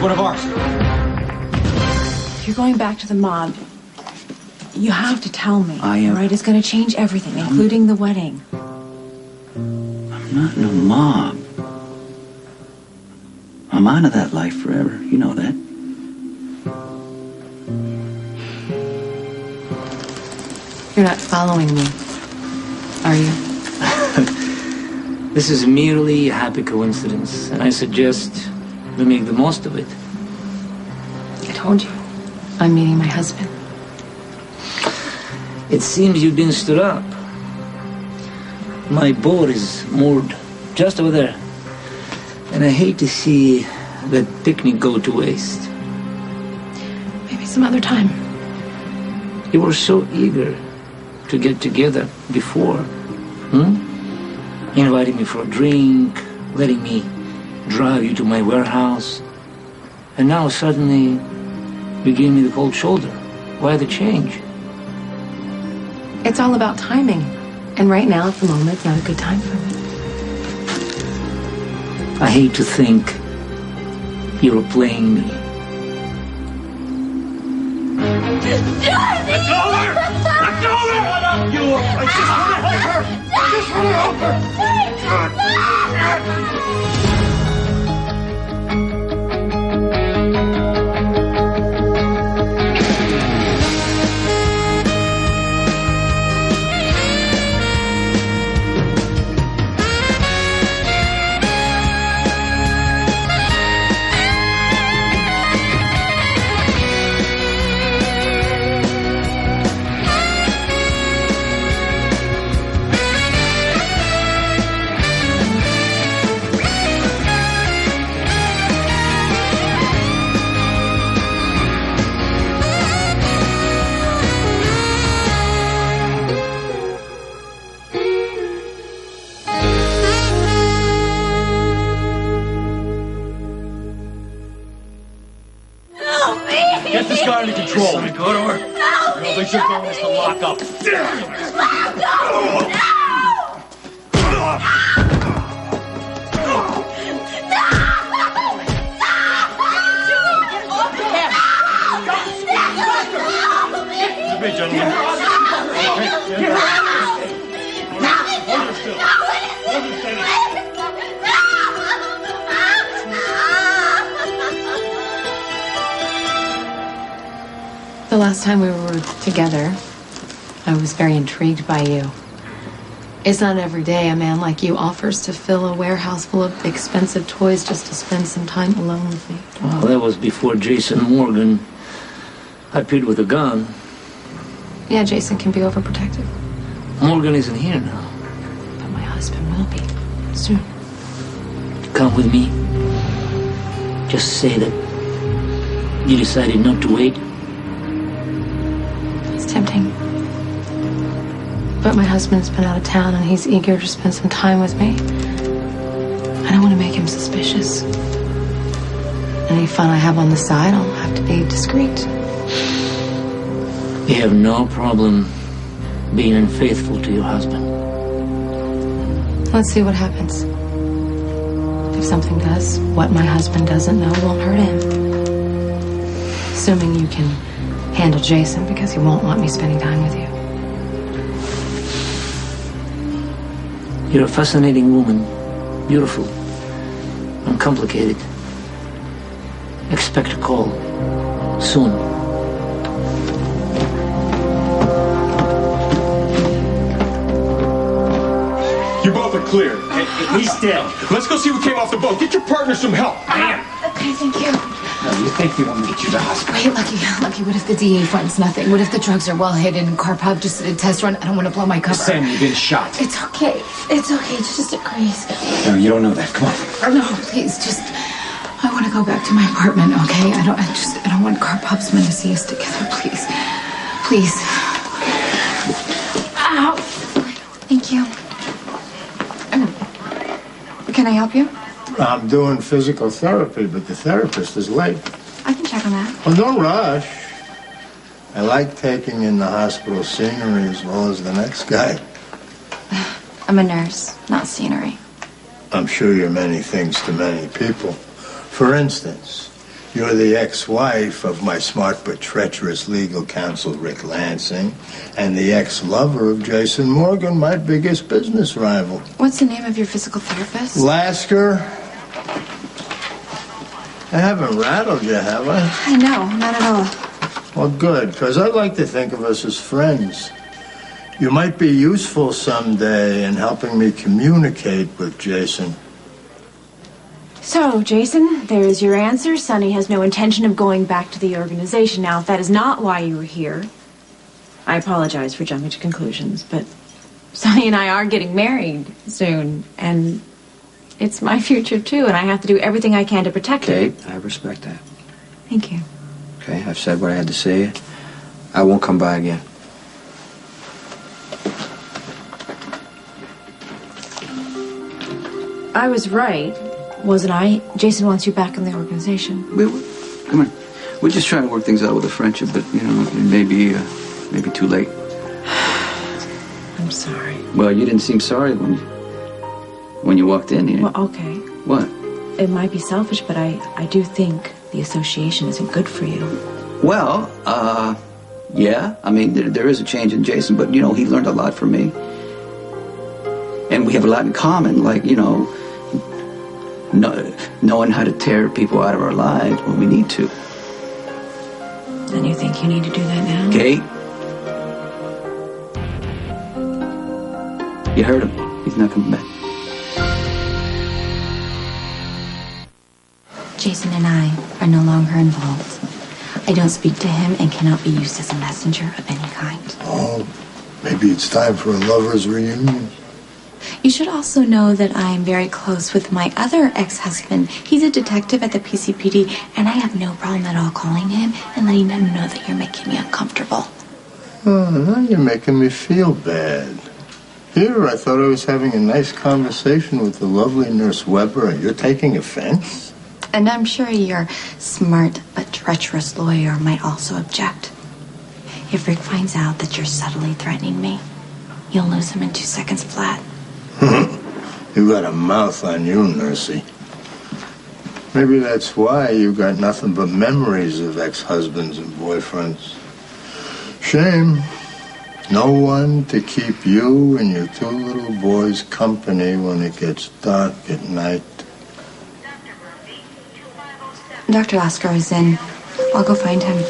one of ours. If you're going back to the mob, you have to tell me. I am. Right? It's going to change everything, including the wedding. I'm not in a mob. I'm out of that life forever. You know that. You're not following me, are you? This is merely a happy coincidence, and I suggest we make the most of it. I told you. I'm meeting my husband. It seems you've been stood up. My boat is moored just over there, and I hate to see that picnic go to waste. Maybe some other time. You were so eager to get together before, Inviting me for a drink, letting me drive you to my warehouse. And now suddenly you give me the cold shoulder. Why the change? It's all about timing. And right now, at the moment, it's not a good time for me. I hate to think you're playing me. Let go of her! Let go of her! Shut up, you! I just want to help her! I just want to help her! Get this guy under control. Go to her. Help me! They should go us to lock up. Let go! Hey, gentlemen. Hold her still. Hold her steady. The last time we were together, I was very intrigued by you. It's not every day a man like you offers to fill a warehouse full of expensive toys just to spend some time alone with me. Well, that was before Jason Morgan appeared with a gun. Yeah, Jason can be overprotective. Morgan isn't here now. But my husband will be. Soon. Come with me. Just say that you decided not to wait. It's tempting. But my husband's been out of town and he's eager to spend some time with me. I don't want to make him suspicious. Any fun I have on the side, I'll have to be discreet. You have no problem being unfaithful to your husband. Let's see what happens. If something does, what my husband doesn't know won't hurt him. Assuming you can handle Jason because he won't want me spending time with you. You're a fascinating woman. Beautiful. Uncomplicated. Expect a call. Soon. You both are clear. He's dead. Let's go see what came off the boat. Get your partner some help. Okay, thank you. No, you think we won't get you to the hospital? Wait, Lucky, what if the DA finds nothing? What if the drugs are well hidden and Karpov just did a test run? I don't want to blow my cover. Sam, you've been shot. It's okay. It's okay. It's just a graze. No, you don't know that. Come on. No, please, just... I want to go back to my apartment, okay? I don't want Karpov's men to see us together, please. Please. Ow. Thank you. Can I help you? I'm doing physical therapy, but the therapist is late. I can check on that. Well, don't rush. I like taking in the hospital scenery as well as the next guy. I'm a nurse, not scenery. I'm sure you're many things to many people. For instance, You're the ex-wife of my smart but treacherous legal counsel, Rick Lansing, and the ex-lover of Jason Morgan, my biggest business rival. What's the name of your physical therapist? Lasker. I haven't rattled you, have I? I know, not at all. Well, good, because I'd like to think of us as friends. You might be useful someday in helping me communicate with Jason. So, Jason, there's your answer. Sonny has no intention of going back to the organization. Now, if that is not why you were here, I apologize for jumping to conclusions, but Sonny and I are getting married soon, and it's my future, too, and I have to do everything I can to protect it. Okay, I respect that. Thank you. Okay, I've said what I had to say. I won't come by again. I was right, wasn't I? Jason wants you back in the organization. Come on. We're just trying to work things out with a friendship, but, you know, it may be too late. I'm sorry. Well, you didn't seem sorry when you walked in here. Well, okay. What? It might be selfish, but I do think the association isn't good for you. Well, yeah. I mean, there is a change in Jason, but, you know, he learned a lot from me. And we have a lot in common, like, you know, knowing how to tear people out of our lives when we need to. And you think you need to do that now? Kate? You heard him. He's not coming back. Jason and I are no longer involved. I don't speak to him and cannot be used as a messenger of any kind. Oh, maybe it's time for a lover's reunion. You should also know that I am very close with my other ex-husband. He's a detective at the PCPD, and I have no problem at all calling him and letting him know that you're making me uncomfortable. Oh, now you're making me feel bad. Here, I thought I was having a nice conversation with the lovely Nurse Weber, and you're taking offense? And I'm sure your smart but treacherous lawyer might also object. If Rick finds out that you're subtly threatening me, you'll lose him in 2 seconds flat. You got a mouth on you, Nursey. Maybe that's why you got nothing but memories of ex-husbands and boyfriends. Shame. No one to keep you and your 2 little boys company when it gets dark at night. Dr. Lasker is in. I'll go find him.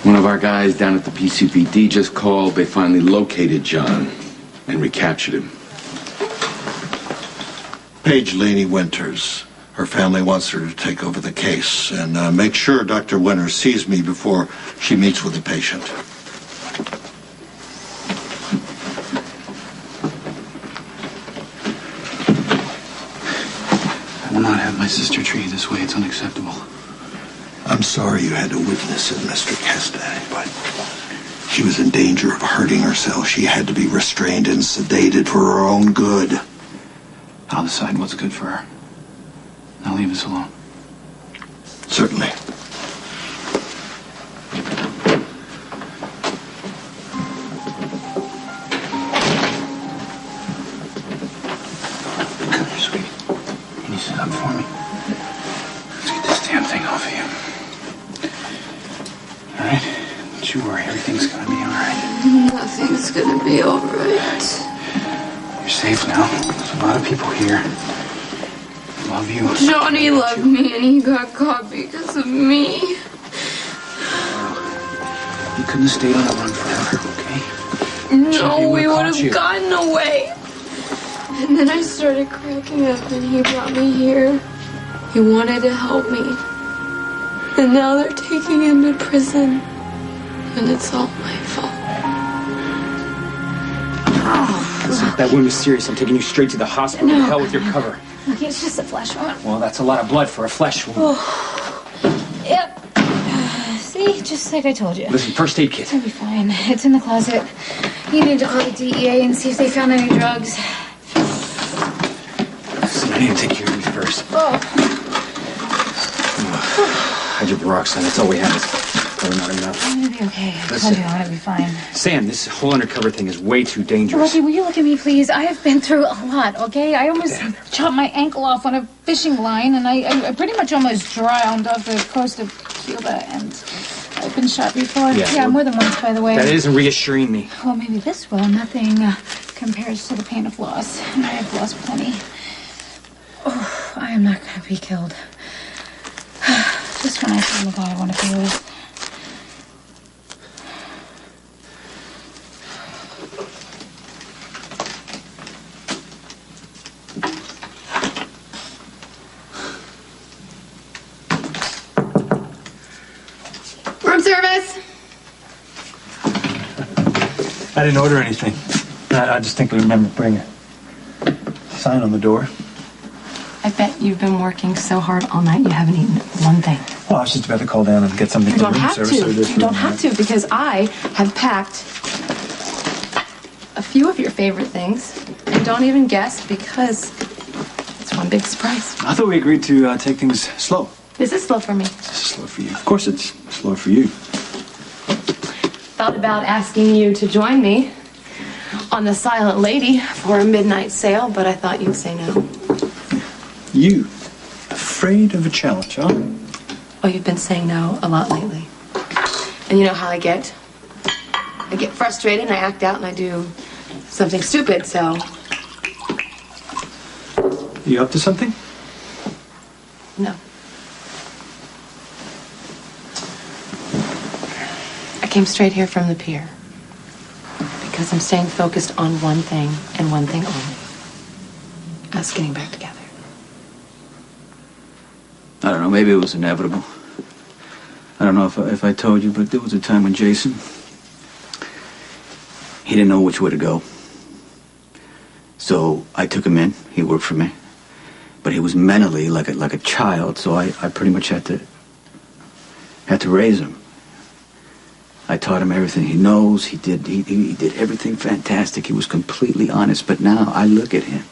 One of our guys down at the PCPD just called. They finally located John and recaptured him. Paige Laney Winters. Her family wants her to take over the case. And make sure Dr. Winters sees me before she meets with the patient. I will not have my sister treated this way. It's unacceptable. I'm sorry you had to witness it, Mr. Castanet, but she was in danger of hurting herself. She had to be restrained and sedated for her own good. I'll decide what's good for her. Now leave us alone. Certainly. Come here, sweetie. Can you sit up for me? Let's get this damn thing off of you. All right? Don't you worry. Everything's gonna be all right. Nothing's gonna be all right. You're safe now. There's a lot of people here. Love you. Johnny loved me and he got caught because of me. You couldn't have stayed on the run forever, okay? No, we would have gotten away. And then I started cracking up and he brought me here. He wanted to help me. And now they're taking him to prison. And it's all my fault. Listen, that wound is serious. I'm taking you straight to the hospital. No. To hell with your cover. Okay, it's just a flesh wound. Well, that's a lot of blood for a flesh wound. Oh. Yep. See, just like I told you. Listen, first aid kit. It'll be fine. It's in the closet. You need to call the DEA and see if they found any drugs. Listen, I need to take care of you first. Oh. Hydroperoxide, that's all we have. Probably not enough. I'm gonna be okay. I Listen. told you I'm gonna be fine. Sam, this whole undercover thing is way too dangerous. Lucky, will you look at me, please? I have been through a lot, okay? I almost chopped my ankle off on a fishing line, and I pretty much almost drowned off the coast of Cuba, and I've been shot before. Yeah, more than once, by the way. That isn't reassuring me. Well, maybe this will. Nothing compares to the pain of loss, and I have lost plenty. Oh, I am not gonna be killed. Just when I found the guy I want to be with. Room service. I didn't order anything. I just think we remember putting a sign on the door. I bet you've been working so hard all night you haven't eaten one thing. Oh, I was just about to call down and get something You from don't room have service. to. or this You don't room. have to because I have packed a few of your favorite things. And don't even guess because it's one big surprise. I thought we agreed to take things slow. This is slow for me. This is slow for you. Of course it's slow for you. Thought about asking you to join me on the Silent Lady for a midnight sale, but I thought you'd say no. You? Afraid of a challenge, huh? Oh, you've been saying no a lot lately. And you know how I get? I get frustrated and I act out and I do something stupid, so You up to something? no. I came straight here from the pier because I'm staying focused on one thing and one thing only. Us getting back together. I don't know, maybe it was inevitable. I don't know if I told you, but there was a time when Jason, he didn't know which way to go. So I took him in, he worked for me. But he was mentally like a child, so I pretty much had to raise him. I taught him everything he knows, he did everything fantastic, he was completely honest, but now I look at him.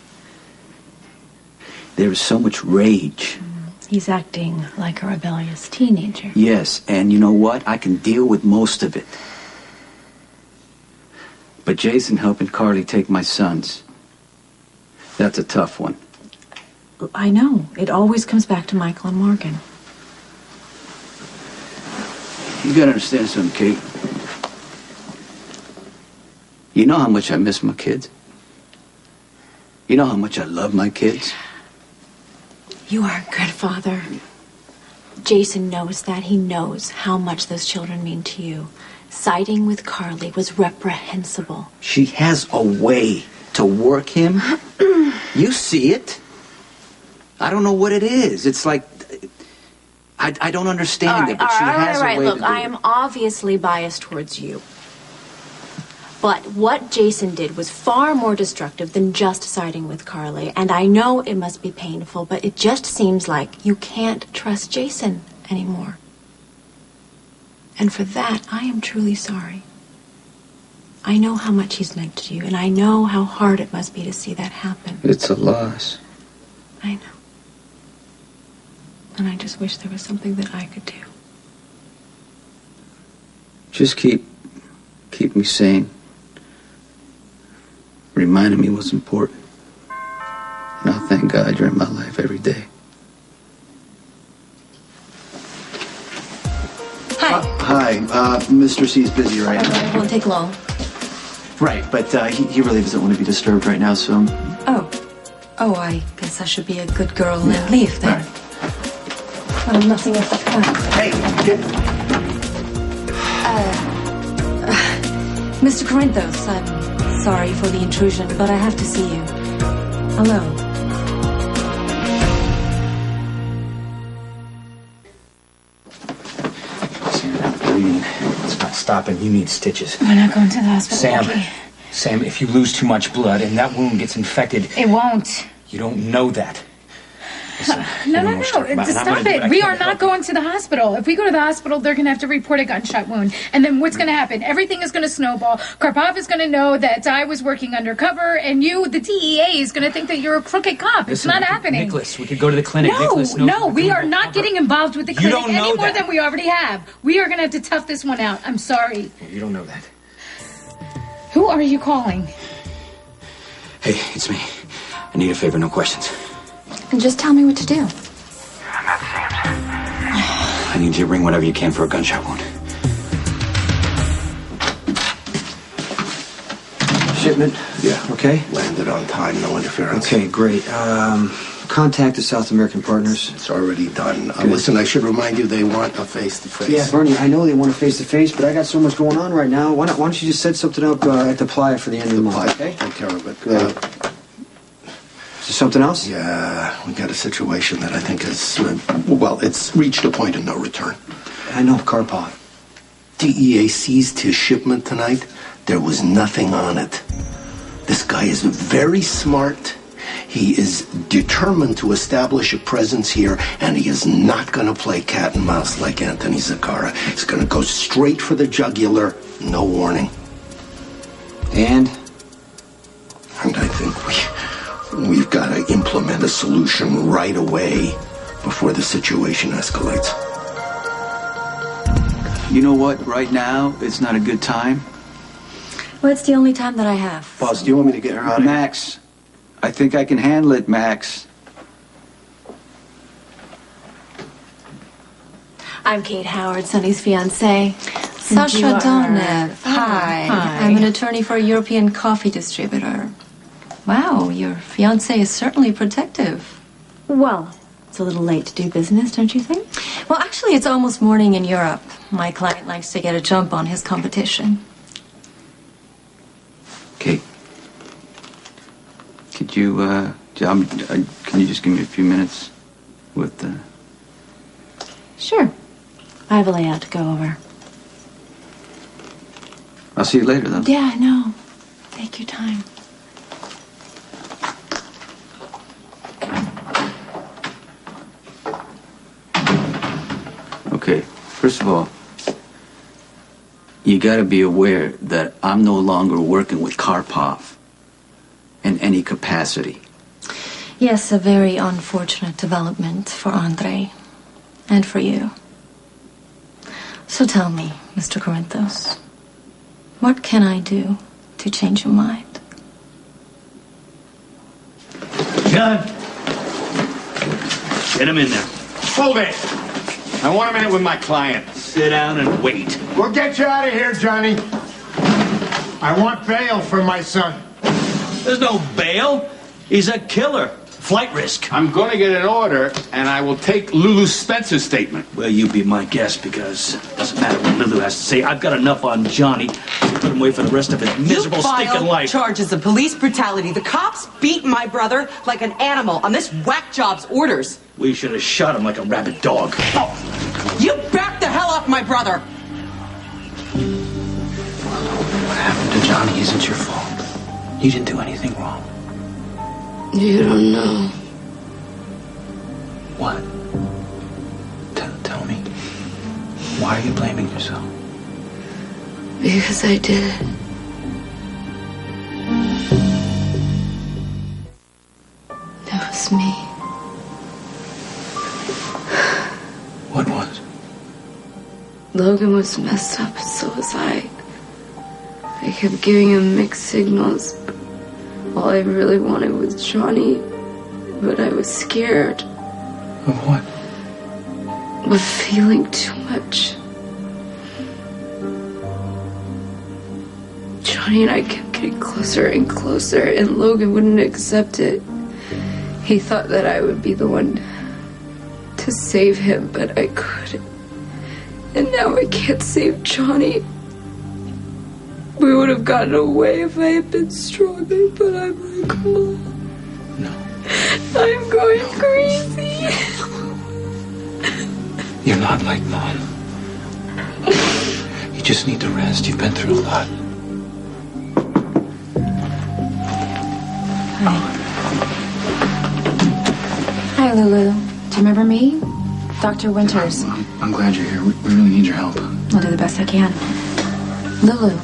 There is so much rage. He's acting like a rebellious teenager. Yes, and you know what? I can deal with most of it. But Jason helping Carly take my sons, that's a tough one. I know. It always comes back to Michael and Morgan. You gotta understand something, Kate. You know how much I miss my kids? You know how much I love my kids? You are a good father. Jason knows that. He knows how much those children mean to you. Siding with Carly was reprehensible. She has a way to work him. You see it. I don't know what it is. It's like I don't understand it, but she has a way Look, to do I it. am obviously biased towards you. But what Jason did was far more destructive than just siding with Carly. And I know it must be painful, but it just seems like you can't trust Jason anymore. And for that, I am truly sorry. I know how much he's meant to you, and I know how hard it must be to see that happen. It's a loss. I know. And I just wish there was something that I could do. Just keep me sane. Reminding me what's important. And I'll thank God you're in my life every day. Hi. Hi, Mr. C is busy right now. It won't take long. Right, but he really doesn't want to be disturbed right now, so... Oh, I guess I should be a good girl and leave then. Well, nothing of the kind. Hey, get... Mr. Corinthos, I'm sorry for the intrusion, but I have to see you. Alone. Sam, bleeding. It's not stopping. You need stitches. We're not going to the hospital. Sam, okay? Sam, if you lose too much blood and that wound gets infected, It won't. you don't know that. No. Stop it. We are not going to the hospital. If we go to the hospital, they're going to have to report a gunshot wound. And then what's going to happen? Everything is going to snowball. Karpov is going to know that I was working undercover, and you, the DEA, is going to think that you're a crooked cop. It's not happening. Nicholas, we could go to the clinic. No, we are not getting involved with the clinic don't know any more that. than we already have. We are going to have to tough this one out. I'm sorry. Well, you don't know that. Who are you calling? Hey, it's me. I need a favor, no questions. And just tell me what to do. I need you to bring whatever you can for a gunshot wound. Shipment? Yeah. Okay. Landed on time, no interference. Okay, great. Contact the South American partners. It's already done. Listen, I should remind you they want a face-to-face. Yeah, Bernie, I know they want a face-to-face, but I got so much going on right now. Why don't you just set something up at the Playa for the end of the month, okay? Take care of it. Good. Is there something else? Yeah, we got a situation that I think is, it's reached a point of no return. I know, Karpov. DEA seized his shipment tonight. There was nothing on it. This guy is very smart. He is determined to establish a presence here, and he is not going to play cat and mouse like Anthony Zaccara. He's going to go straight for the jugular, no warning. And I think we've got to implement a solution right away before the situation escalates. You know what? Right now, it's not a good time. Well, it's the only time that I have. Boss, do you want me to get her out of here? Max, I think I can handle it, Max. I'm Kate Howard, Sonny's fiancée. Sasha You are- Donev. Hi. Hi. I'm an attorney for a European coffee distributor. Wow, your fiancé is certainly protective. Well, it's a little late to do business, don't you think? Well, actually, it's almost morning in Europe. My client likes to get a jump on his competition. Kate, could you, can you just give me a few minutes with the... Sure. I have a layout to go over. I'll see you later, though. Yeah, I know. Take your time. Okay, first of all, you gotta be aware that I'm no longer working with Karpov in any capacity. Yes, a very unfortunate development for Andrei. And for you. So tell me, Mr. Corinthos, what can I do to change your mind? John, get him in there. Hold it. I want a minute with my client. Sit down and wait. We'll get you out of here, Johnny. I want bail for my son. There's no bail. He's a killer. Flight risk. I'm going to get an order, and I will take Lulu Spencer's statement. Well, you be my guest, because it doesn't matter what Lulu has to say. I've got enough on Johnny to put him away for the rest of his miserable, stinking life. Charges of police brutality. The cops beat my brother like an animal on this whack job's orders. We should have shot him like a rabid dog. Oh, you back the hell off my brother. What happened to Johnny isn't your fault. You didn't do anything wrong. You don't know. What? Tell me. Why are you blaming yourself? Because I did it. That was me. What was? Logan was messed up, and so was I. I kept giving him mixed signals. All I really wanted was Johnny, but I was scared. Of what? Of feeling too much. Johnny and I kept getting closer and closer, and Logan wouldn't accept it. He thought that I would be the one to save him, but I couldn't. And now I can't save Johnny. We would have gotten away if I had been stronger, but I'm like, Mom. No. I'm going crazy. You're not like Mom. You just need to rest. You've been through a lot. Hi, Hi, Lulu. Do you remember me? Dr. Winters. I'm glad you're here. We really need your help. I'll do the best I can. Lulu,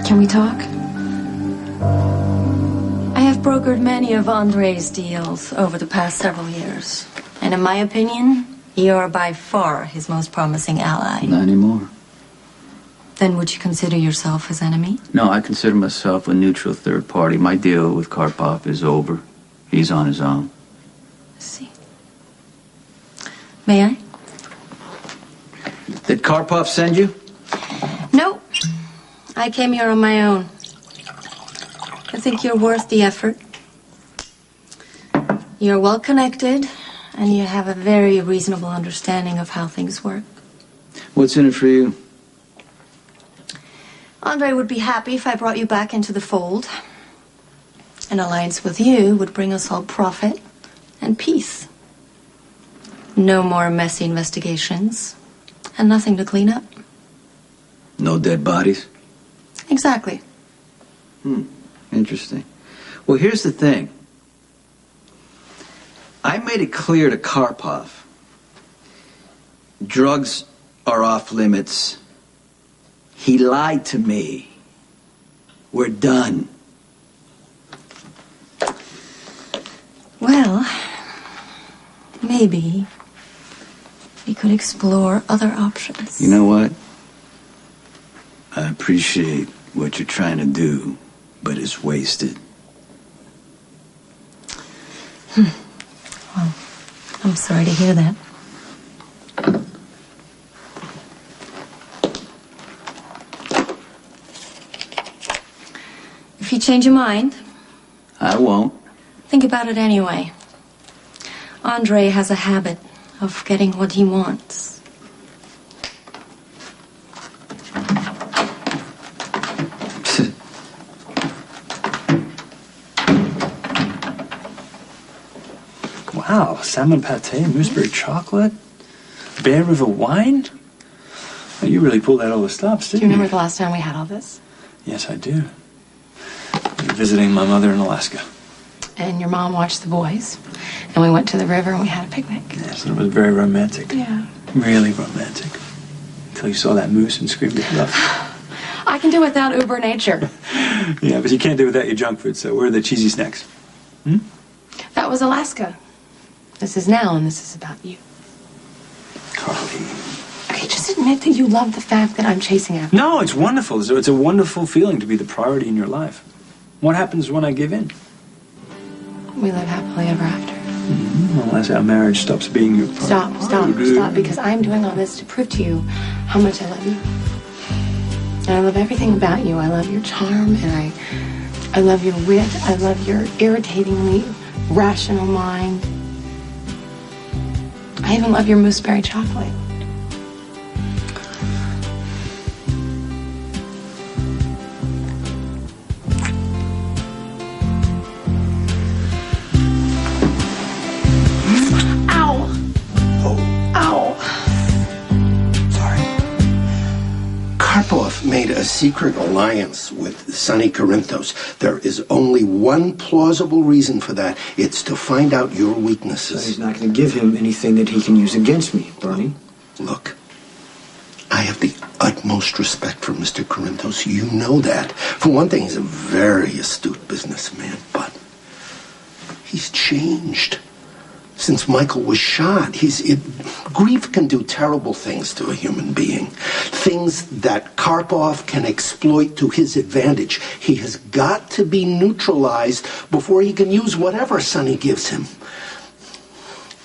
can we talk? I have brokered many of Andre's deals over the past several years. And in my opinion, you're by far his most promising ally. Not anymore. Then would you consider yourself his enemy? No, I consider myself a neutral third party. My deal with Karpov is over. He's on his own. See. May I? Did Karpov send you? No. I came here on my own. I think you're worth the effort. You're well connected, and you have a very reasonable understanding of how things work. What's in it for you? Andre would be happy if I brought you back into the fold. An alliance with you would bring us all profit and peace. No more messy investigations, and nothing to clean up. No dead bodies? Exactly. Interesting. Well, here's the thing. I made it clear to Karpov. Drugs are off limits. He lied to me. We're done. Well, maybe we could explore other options. You know what? I appreciate what you're trying to do, but it's wasted. Well, I'm sorry to hear that. If you change your mind, I won't. think about it anyway. Andre has a habit of getting what he wants. Wow, salmon pate, mooseberry chocolate, Bear River wine? Well, you really pulled out all the stops, Do didn't you you? remember the last time we had all this? Yes, I do. We were visiting my mother in Alaska. And your mom watched the boys, and we went to the river and we had a picnic. Yes, it was very romantic. Yeah. Really romantic. Until you saw that moose and screamed at love. I can do without Uber nature. Yeah, but you can't do without your junk food, so where are the cheesy snacks? That was Alaska. This is now, and this is about you. Carly. Okay, just admit that you love the fact that I'm chasing after. No, it's wonderful. It's a wonderful feeling to be the priority in your life. What happens when I give in? We live happily ever after. Unless our marriage stops being your priority. Stop, because I'm doing all this to prove to you how much I love you. And I love everything about you. I love your charm, and I love your wit. I love your irritatingly rational mind. I even love your mooseberry chocolate. Karpov made a secret alliance with Sonny Corinthos. There is only one plausible reason for that. It's to find out your weaknesses. Sonny's not going to give him anything that he can use against me, Bernie. Look, I have the utmost respect for Mr. Corinthos. You know that. For one thing, he's a very astute businessman, but he's changed. Since Michael was shot, grief can do terrible things to a human being. Things that Karpov can exploit to his advantage. He has got to be neutralized before he can use whatever Sonny gives him.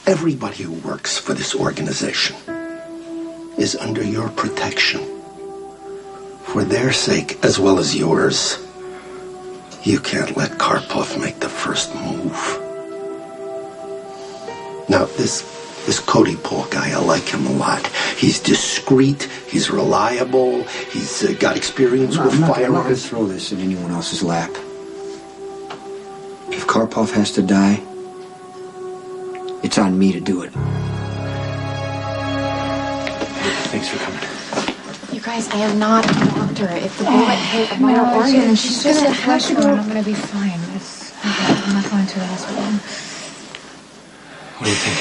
Everybody who works for this organization is under your protection. For their sake, as well as yours, you can't let Karpov make the first move. Now, this Cody Paul guy, I like him a lot. He's discreet, he's reliable, he's got experience with I'm not going to firearms. throw this in anyone else's lap. If Karpov has to die, it's on me to do it. Thanks for coming. You guys, I am not a doctor. If the bullet hit a vital No, organ, she's just a flesh wound. I'm gonna be fine. I'm not going to the hospital. What do you think?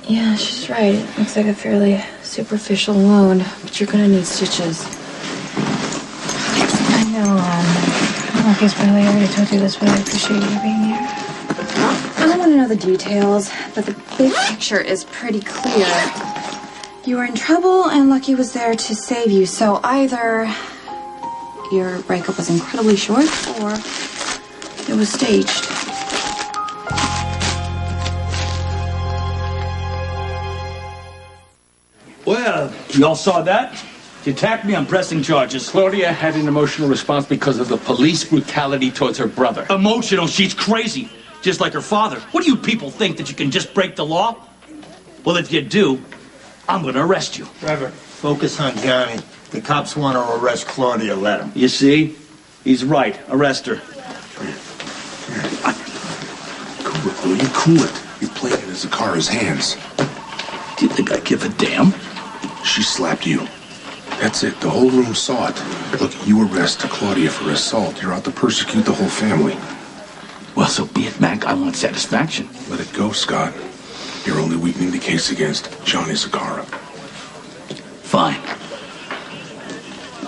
Yeah, she's right. It looks like a fairly superficial wound, but you're gonna need stitches. I know, Lucky's probably already told you this, but I appreciate you being here. I don't want to know the details, but the big picture is pretty clear. You were in trouble, and Lucky was there to save you, so either your breakup was incredibly short, or it was staged. Well, you all saw that? She attacked me on pressing charges. Claudia had an emotional response because of the police brutality towards her brother. Emotional? She's crazy. Just like her father. What do you people think, that you can just break the law? Well, if you do, I'm gonna arrest you. Trevor, focus on Johnny. The cops want to arrest Claudia. Let them. You see? He's right. Arrest her. Cool it, will you? Cool it. You're playing it as Zakara's hands. Do you think I give a damn? She slapped you. That's it. The whole room saw it. Look, you arrest Claudia for assault. You're out to persecute the whole family. Well, so be it, Mac. I want satisfaction. Let it go, Scott. You're only weakening the case against Johnny Zakara. Fine.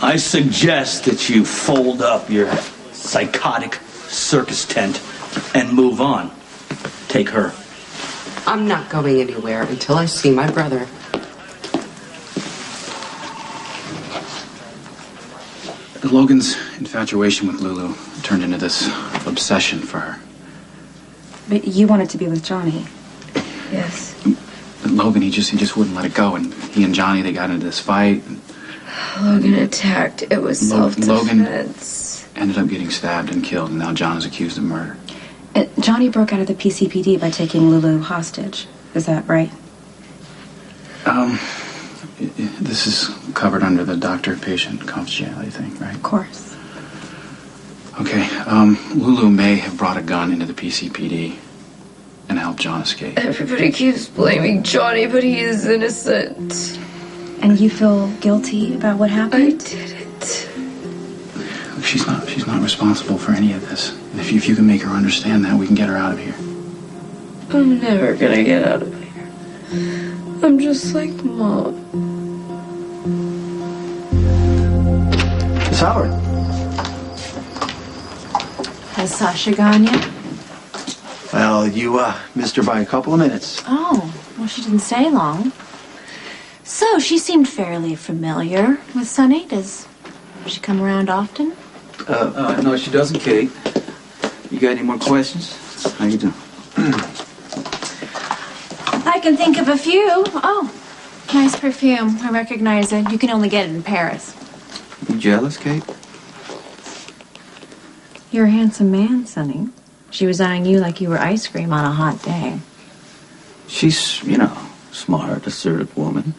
I suggest that you fold up your psychotic circus tent and move on. Take her. I'm not going anywhere until I see my brother. Logan's infatuation with Lulu turned into this obsession for her. But you wanted to be with Johnny. Yes. But Logan, he just wouldn't let it go, and he and Johnny, they got into this fight. Logan attacked. It was self-defense. Logan ended up getting stabbed and killed, and now John is accused of murder. Johnny broke out of the PCPD by taking Lulu hostage. Is that right? This is covered under the doctor-patient confidentiality thing, right? Of course. Okay, Lulu may have brought a gun into the PCPD and helped John escape. Everybody keeps blaming Johnny, but he is innocent. And you feel guilty about what happened? I did it. Look, she's not responsible for any of this. And if you can make her understand that, we can get her out of here. I'm never gonna get out of here. I'm just like Mom. Miss Howard. Has Sasha gone yet? Well, you missed her by a couple of minutes. Oh, well, she didn't stay long. So, she seemed fairly familiar with Sonny. Does she come around often? No, she doesn't, Kate. You got any more questions? How you doing? I can think of a few. Oh, nice perfume. I recognize it. You can only get it in Paris. You jealous, Kate? You're a handsome man, Sonny. She was eyeing you like you were ice cream on a hot day. She's, smart, assertive woman.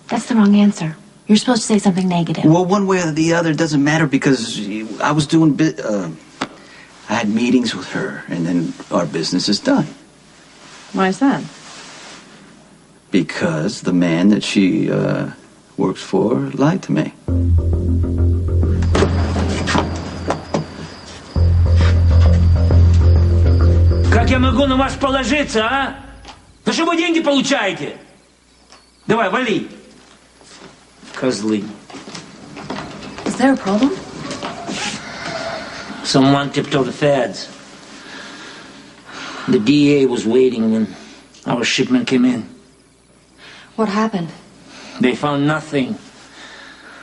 That's the wrong answer. You're supposed to say something negative. Well, one way or the other doesn't matter because I was doing I had meetings with her, and then our business is done. Why is that? Because the man that she works for lied to me. Как я могу на вас положиться, а? За что вы деньги получаете? Давай, вали. Козлы. Is there a problem? Someone tiptoed the feds. The DA was waiting when our shipment came in. What happened? They found nothing.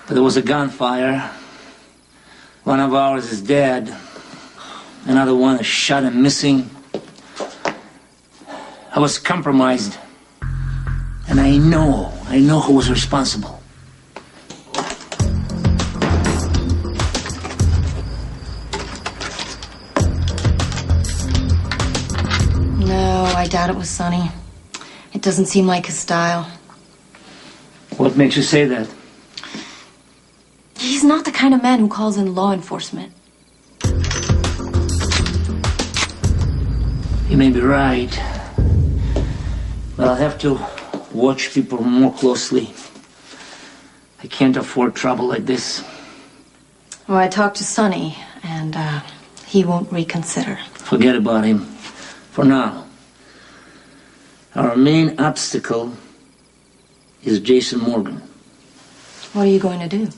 But there was a gunfire. One of ours is dead. Another one is shot and missing. I was compromised. And I know who was responsible. No, I doubt it was Sonny. It doesn't seem like his style. What makes you say that? He's not the kind of man who calls in law enforcement. You may be right. But I'll have to watch people more closely. I can't afford trouble like this. Well, I talked to Sonny, and he won't reconsider. Forget about him. For now. Our main obstacle is Jason Morgan. What are you going to do?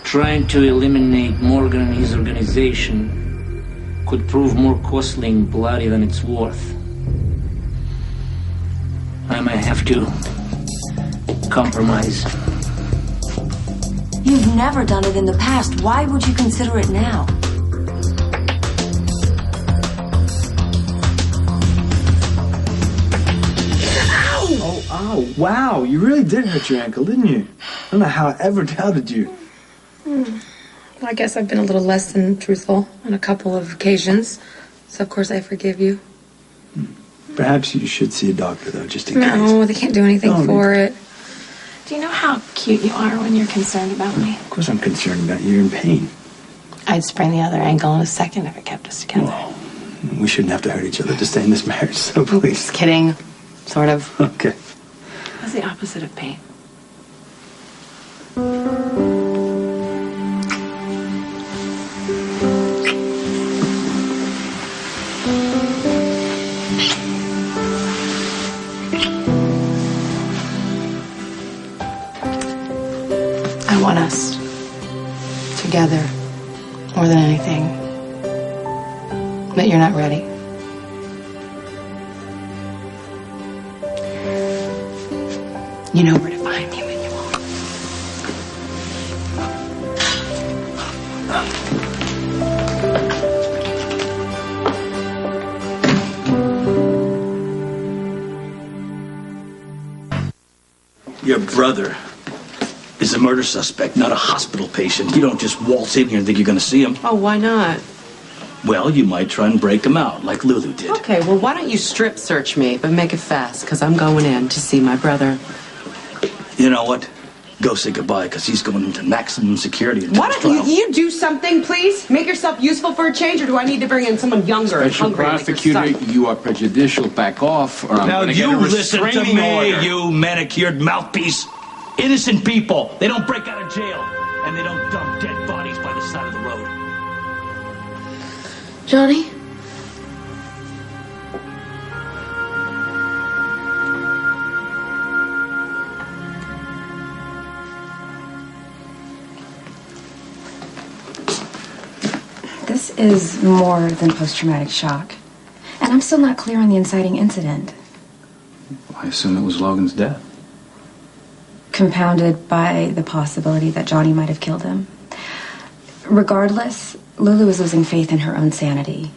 Trying to eliminate Morgan and his organization could prove more costly and bloody than it's worth. I might have to compromise. You've never done it in the past. Why would you consider it now? Oh, ow, wow. You really did hurt your ankle, didn't you? I don't know how I ever doubted you. Well, I guess I've been a little less than truthful on a couple of occasions. So, of course, I forgive you. Perhaps you should see a doctor, though, just in case. No, they can't do anything Oh, for it. Do you know how cute you are when you're concerned about me? Of course I'm concerned about you. You're in pain. I'd sprain the other ankle in a second if it kept us together. Well, we shouldn't have to hurt each other to stay in this marriage, so please. Just kidding. Sort of. Okay. What's the opposite of pain? I want us together more than anything. But you're not ready. You know where to find me when you want. Your brother is a murder suspect, not a hospital patient. You don't just waltz in here and think you're going to see him. Oh, why not? Well, you might try and break him out, like Lulu did. Okay, well, why don't you strip search me, but make it fast, because I'm going in to see my brother. You know what? Go say goodbye, because he's going into maximum security until Why his don't trial. you do something, please? Make yourself useful for a change, or do I need to bring in someone younger and Special hungry like your prosecutor, son? you are prejudicial. Back off, or I'm Now going to get you a listen to restraining me, order. you manicured mouthpiece. Innocent people. They don't break out of jail, and they don't dump dead bodies by the side of the road. Johnny? This is more than post-traumatic shock. And I'm still not clear on the inciting incident. I assume it was Logan's death. Compounded by the possibility that Johnny might have killed him. Regardless, Lulu is losing faith in her own sanity.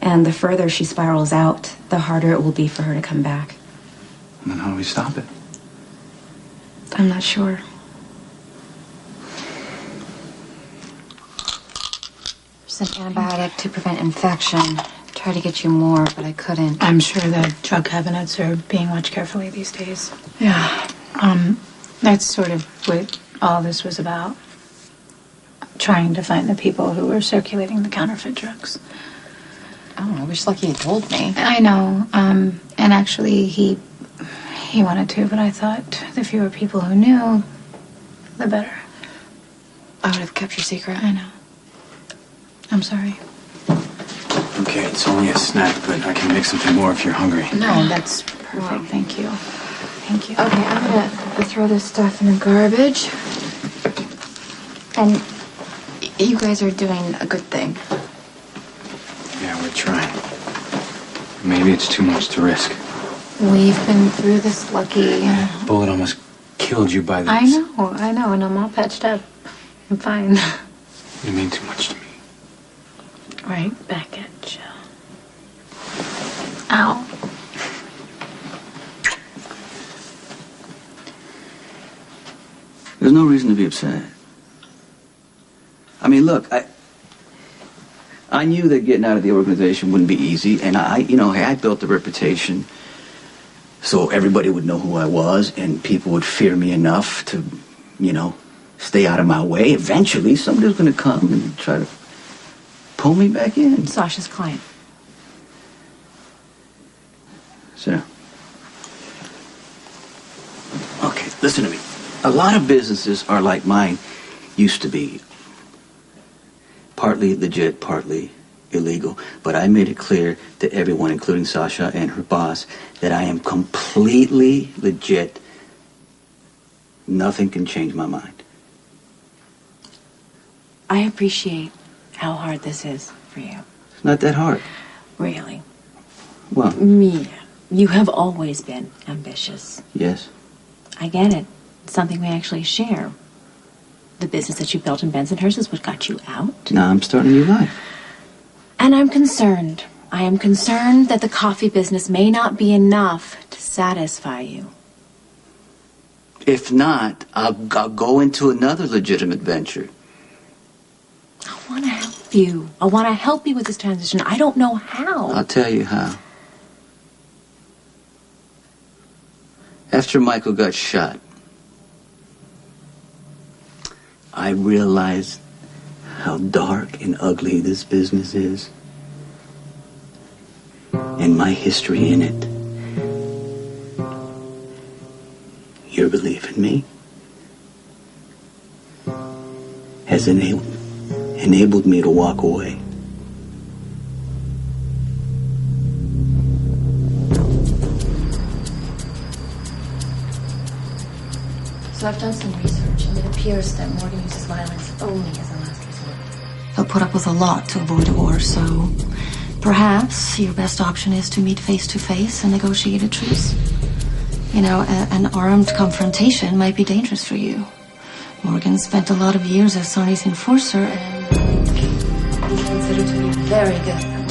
And the further she spirals out, the harder it will be for her to come back. And then how do we stop it? I'm not sure. There's an antibiotic to prevent infection. Tried to get you more, but I couldn't. I'm sure the drug cabinets are being watched carefully these days. Yeah. That's sort of what all this was about. Trying to find the people who were circulating the counterfeit drugs. Oh, I wish Lucky had told me. I know. And actually, he wanted to, but I thought the fewer people who knew, the better. I would have kept your secret. I know. I'm sorry. Okay, it's only a snack, but I can make something more if you're hungry. No, that's perfect. Thank you. Thank you. Okay, I'm gonna throw this stuff in the garbage. And you guys are doing a good thing. Yeah, we're trying. Maybe it's too much to risk. We've been through this, Lucky. Bullet almost killed you by this. I know, and I'm all patched up. I'm fine. You mean too much to me. Right back at you. Ow. There's no reason to be upset. I mean, look, I knew that getting out of the organization wouldn't be easy, and I built a reputation so everybody would know who I was, and people would fear me enough to, stay out of my way. Eventually, somebody's going to come and try to pull me back in. Sasha's client. Sarah. Okay, listen to me. A lot of businesses are like mine used to be. Partly legit, partly illegal, but I made it clear to everyone, including Sasha and her boss, that I am completely legit. Nothing can change my mind. I appreciate how hard this is for you. It's not that hard. Really. Well, Mia, you have always been ambitious. yes. I get it. It's something we actually share. The business that you built in Bensonhurst is what got you out. Now I'm starting a new life. And I'm concerned. I am concerned that the coffee business may not be enough to satisfy you. If not, I'll go into another legitimate venture. I want to help you. I want to help you with this transition. I don't know how. I'll tell you how. After Michael got shot, I realized how dark and ugly this business is, and my history in it. Your belief in me has enabled me to walk away. So I've done some research, and it appears that Morgan uses violence only as a last resort. He'll put up with a lot to avoid a war, so perhaps your best option is to meet face to face and negotiate a truce. You know, an armed confrontation might be dangerous for you. Morgan spent a lot of years as Sonny's enforcer, and he's considered to be very good.